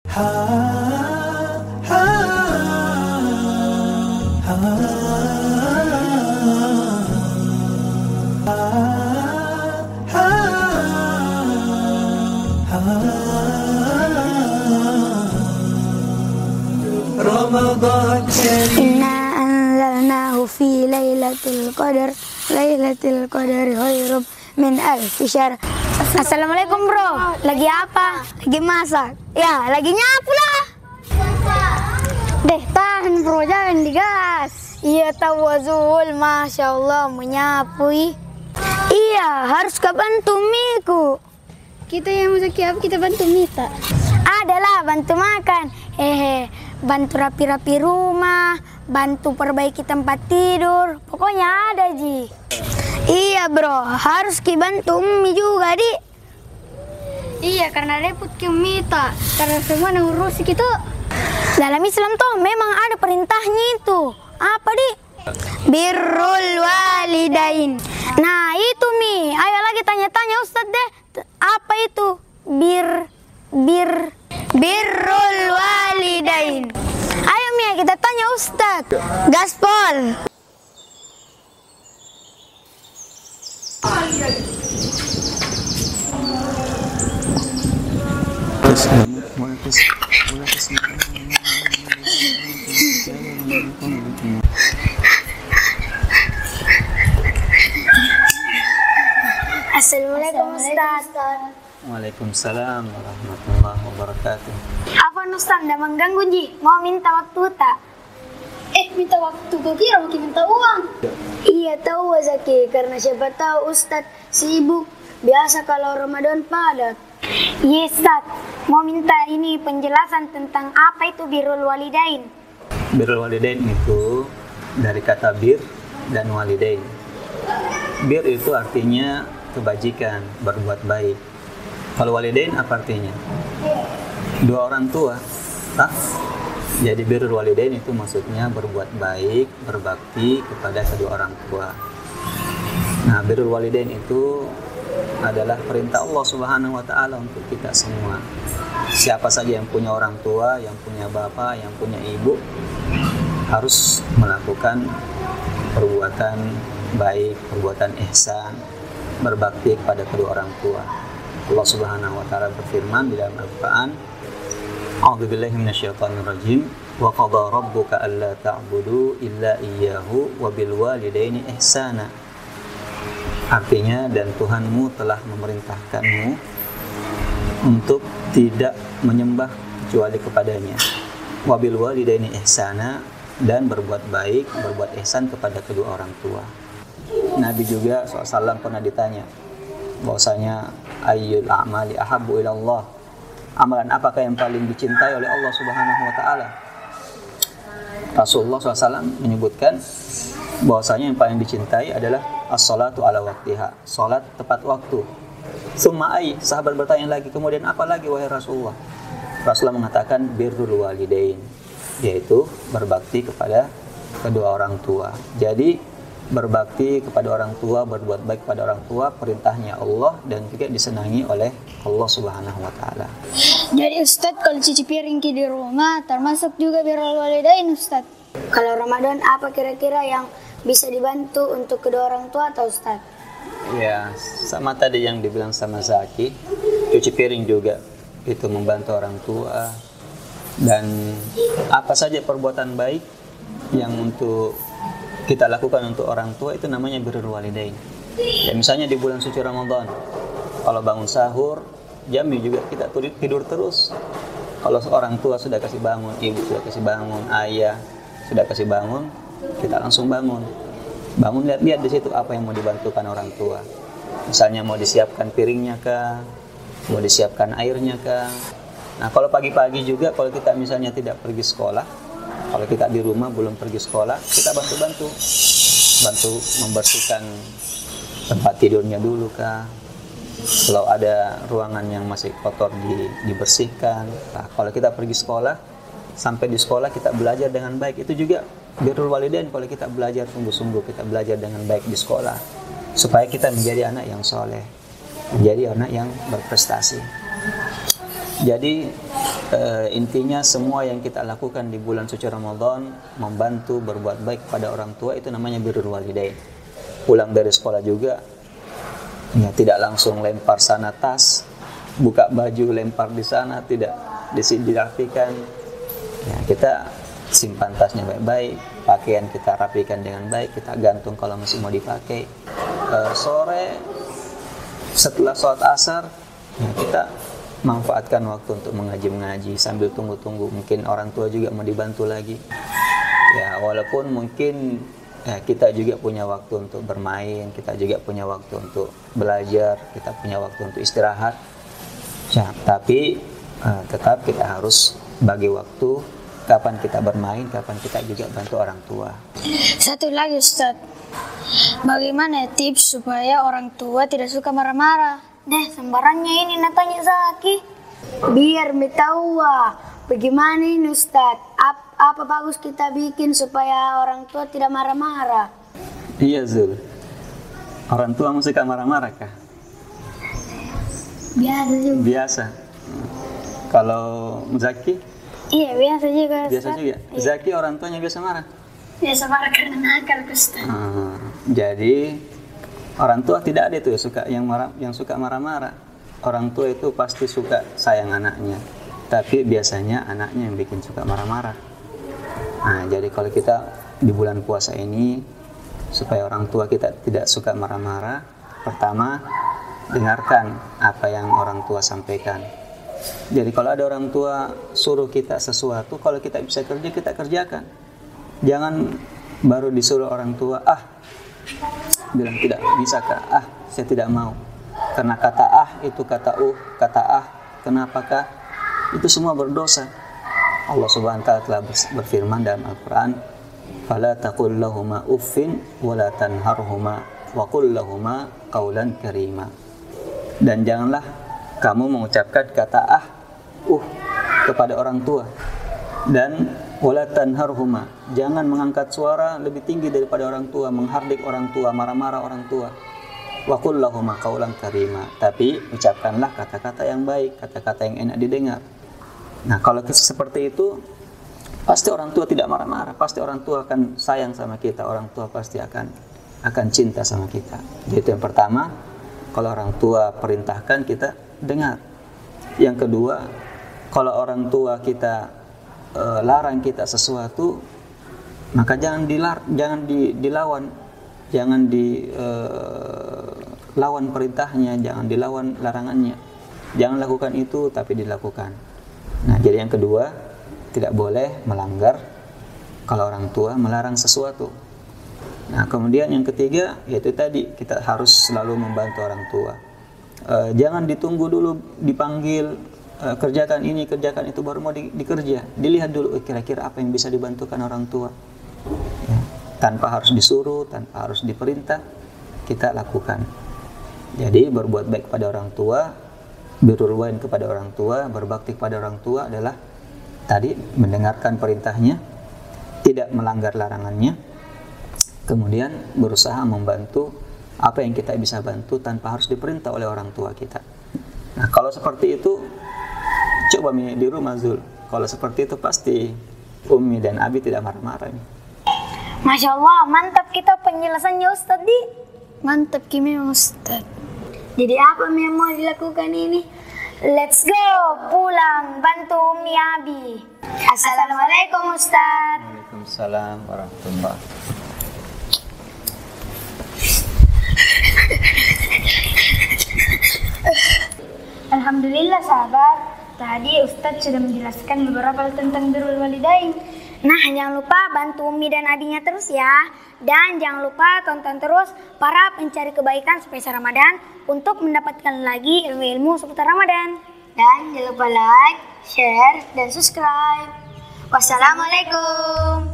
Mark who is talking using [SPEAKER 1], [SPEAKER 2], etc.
[SPEAKER 1] Inna anzalnahu fi lailatul qadar khairum min alfi syahr. Assalamualaikum bro, lagi apa? Lagi masak? Ya, lagi nyapu lah. Deh, tahan bro, jangan digas. Iya tahu Azul, Masya Allah menyapu. Iya, harus kau bantu Miku.
[SPEAKER 2] Kita yang masak apa, kita bantu Mita.
[SPEAKER 1] Adalah bantu makan. Bantu rapi-rapi rumah, bantu perbaiki tempat tidur. Pokoknya ada Ji. Iya bro, harus bantu Umi juga Di.
[SPEAKER 2] Iya, karena repot ke Mita, karena semua ngurusi kita.
[SPEAKER 1] Dalam Islam tuh memang ada perintahnya itu. Apa Di? Birrul walidain. Nah itu Mi, ayo lagi tanya-tanya Ustadz deh. Apa itu? Birrul walidain. Ayo Mia, kita tanya Ustadz. Gaspol. Assalamualaikum Ustadz.
[SPEAKER 3] Waalaikumsalam warahmatullahi wabarakatuh.
[SPEAKER 1] Apa Ustadz, nggak mengganggu Ji? Mau minta waktu tak?
[SPEAKER 2] Minta waktu, kau kira mau minta uang?
[SPEAKER 1] Iya tahu Zaki, karena siapa tahu Ustadz sibuk. Biasa kalau Ramadan padat. Iya Ustadz, mau minta ini penjelasan tentang apa itu birrul walidain.
[SPEAKER 3] Birrul walidain itu dari kata bir dan walidain. Bir itu artinya kebajikan, berbuat baik. Kalau walidain apa artinya? Dua orang tua. Jadi birrul walidain itu maksudnya berbuat baik, berbakti kepada kedua orang tua. Nah, birrul walidain itu adalah perintah Allah Subhanahu wa taala untuk kita semua. Siapa saja yang punya orang tua, yang punya bapak, yang punya ibu harus melakukan perbuatan baik, perbuatan ihsan, berbakti kepada kedua orang tua. Allah Subhanahu wa taala berfirman di dalam Al-Qur'an, A'udzubillahi minasyaitonirrajim, wa qadha rabbuka alla ta'budu illa iyyahu wa bil walidaini ihsana. Artinya, dan Tuhanmu telah memerintahkanmu untuk tidak menyembah kecuali kepadanya. Wa bil walidaini ihsana, dan berbuat baik, berbuat ihsan kepada kedua orang tua. Nabi juga SAW pernah ditanya bahwasanya ayyul a'mali ahabbu ila Allah, amalan apakah yang paling dicintai oleh Allah Subhanahu wa taala? Rasulullah SAW menyebutkan bahwasanya yang paling dicintai adalah as-salatu ala waqtiha, salat tepat waktu. Summa ai, sahabat bertanya lagi, kemudian apa lagi wahai Rasulullah? Rasulullah mengatakan birrul walidain, yaitu berbakti kepada kedua orang tua. Jadi berbakti kepada orang tua, berbuat baik kepada orang tua, perintahnya Allah dan juga disenangi oleh Allah Subhanahu wa taala.
[SPEAKER 2] Jadi Ustadz, kalau cuci piring di rumah termasuk juga birrul walidain Ustadz?
[SPEAKER 1] Kalau Ramadan apa kira-kira yang bisa dibantu untuk kedua orang tua atau Ustadz?
[SPEAKER 3] Ya, sama tadi yang dibilang sama Zaki, cuci piring juga itu membantu orang tua, dan apa saja perbuatan baik yang untuk kita lakukan untuk orang tua itu namanya birrul walidain. Ya, misalnya di bulan suci Ramadan, kalau bangun sahur, jamnya juga kita tidur terus. Kalau orang tua sudah kasih bangun, ibu sudah kasih bangun, ayah sudah kasih bangun, kita langsung bangun. Bangun, lihat-lihat di situ apa yang mau dibantukan orang tua. Misalnya mau disiapkan piringnya kah, mau disiapkan airnya kah. Nah, kalau pagi-pagi juga kalau kita misalnya tidak pergi sekolah, kalau kita di rumah belum pergi sekolah, kita bantu membersihkan tempat tidurnya dulu kah. Kalau ada ruangan yang masih kotor dibersihkan. Nah, kalau kita pergi sekolah, sampai di sekolah kita belajar dengan baik, itu juga birrul walidain. Kalau kita belajar sungguh-sungguh, kita belajar dengan baik di sekolah, supaya kita menjadi anak yang soleh, menjadi anak yang berprestasi. Jadi intinya semua yang kita lakukan di bulan suci Ramadan, membantu berbuat baik pada orang tua, itu namanya birrul walidain. Pulang dari sekolah juga, ya tidak langsung lempar sana tas, buka baju lempar di sana, tidak dirapikan. Ya, kita simpan tasnya baik-baik, pakaian kita rapikan dengan baik, kita gantung kalau masih mau dipakai. Sore setelah sholat asar, ya kita manfaatkan waktu untuk mengaji sambil tunggu-tunggu. Mungkin orang tua juga mau dibantu lagi. Ya, walaupun mungkin kita juga punya waktu untuk bermain, kita juga punya waktu untuk belajar, kita punya waktu untuk istirahat. Ya, tapi tetap kita harus bagi waktu kapan kita bermain, kapan kita juga bantu orang tua.
[SPEAKER 2] Satu lagi Ustadz, bagaimana tips supaya orang tua tidak suka marah-marah?
[SPEAKER 1] Deh, sembarangnya ini natanya Zaki. Biar tahu bagaimana ini Ustadz. Apa bagus kita bikin supaya orang tua tidak marah-marah?
[SPEAKER 3] Iya Zul, orang tua mesti suka marah-marah kah?
[SPEAKER 1] Biasa juga.
[SPEAKER 3] Biasa. Kalau Zaki?
[SPEAKER 1] Iya, biasa juga.
[SPEAKER 3] Biasa juga. Iya. Zaki orang tuanya biasa marah?
[SPEAKER 2] Biasa marah karena nakal Ustadz.
[SPEAKER 3] Jadi orang tua tidak ada itu yang suka marah-marah. Orang tua itu pasti suka sayang anaknya, tapi biasanya anaknya yang bikin suka marah-marah. Nah, jadi kalau kita di bulan puasa ini supaya orang tua kita tidak suka marah-marah, pertama dengarkan apa yang orang tua sampaikan. Jadi kalau ada orang tua suruh kita sesuatu, kalau kita bisa kerja, kita kerjakan. Jangan baru disuruh orang tua, bilang tidak bisa kah? Saya tidak mau. Karena kata itu kata kata kenapakah? Itu semua berdosa. Allah Subhanahu wa taala telah berfirman dalam Al-Qur'an, "Fala taqul lahuma uffin wa la tanharhuma wa qul lahuma qawlan karima." Dan janganlah kamu mengucapkan kata kepada orang tua, dan wala tanharhuma, jangan mengangkat suara lebih tinggi daripada orang tua, menghardik orang tua, marah-marah orang tua. Wa qul lahuma qawlan karima, tapi ucapkanlah kata-kata yang baik, kata-kata yang enak didengar. Nah, kalau seperti itu pasti orang tua tidak marah-marah, pasti orang tua akan sayang sama kita, orang tua pasti akan cinta sama kita. Jadi itu yang pertama, kalau orang tua perintahkan kita dengar. Yang kedua, kalau orang tua kita larang kita sesuatu, maka jangan dilawan, jangan dilawan perintahnya, jangan dilawan larangannya. Jangan lakukan itu, tapi dilakukan. Nah, jadi yang kedua, tidak boleh melanggar kalau orang tua melarang sesuatu. Nah, kemudian yang ketiga, yaitu tadi kita harus selalu membantu orang tua. Jangan ditunggu dulu dipanggil, kerjakan ini, kerjakan itu, baru mau dikerja. Dilihat dulu kira-kira apa yang bisa dibantukan orang tua. Ya, tanpa harus disuruh, tanpa harus diperintah, kita lakukan. Jadi berbuat baik kepada orang tua, birrul walidain kepada orang tua, berbakti kepada orang tua adalah tadi mendengarkan perintahnya, tidak melanggar larangannya, kemudian berusaha membantu apa yang kita bisa bantu tanpa harus diperintah oleh orang tua kita. Nah, kalau seperti itu, coba di rumah Zul, kalau seperti itu pasti Umi dan Abi tidak marah-marah.
[SPEAKER 1] Masya Allah, mantap kita penjelasannya Ustadz di.
[SPEAKER 2] Mantap Kimi Ustadz.
[SPEAKER 1] Jadi apa yang mau dilakukan ini? Let's go, pulang bantu Umi Abi. Assalamualaikum Ustadz.
[SPEAKER 3] Waalaikumsalam warahmatullahi.
[SPEAKER 2] Alhamdulillah sahabat, tadi Ustadz sudah menjelaskan beberapa hal tentang birrul walidain.
[SPEAKER 1] Nah, jangan lupa bantu Umi dan Abinya terus ya. Dan jangan lupa tonton terus para pencari kebaikan spesial Ramadan untuk mendapatkan lagi ilmu-ilmu seputar Ramadan. Dan jangan lupa like, share, dan subscribe. Wassalamualaikum.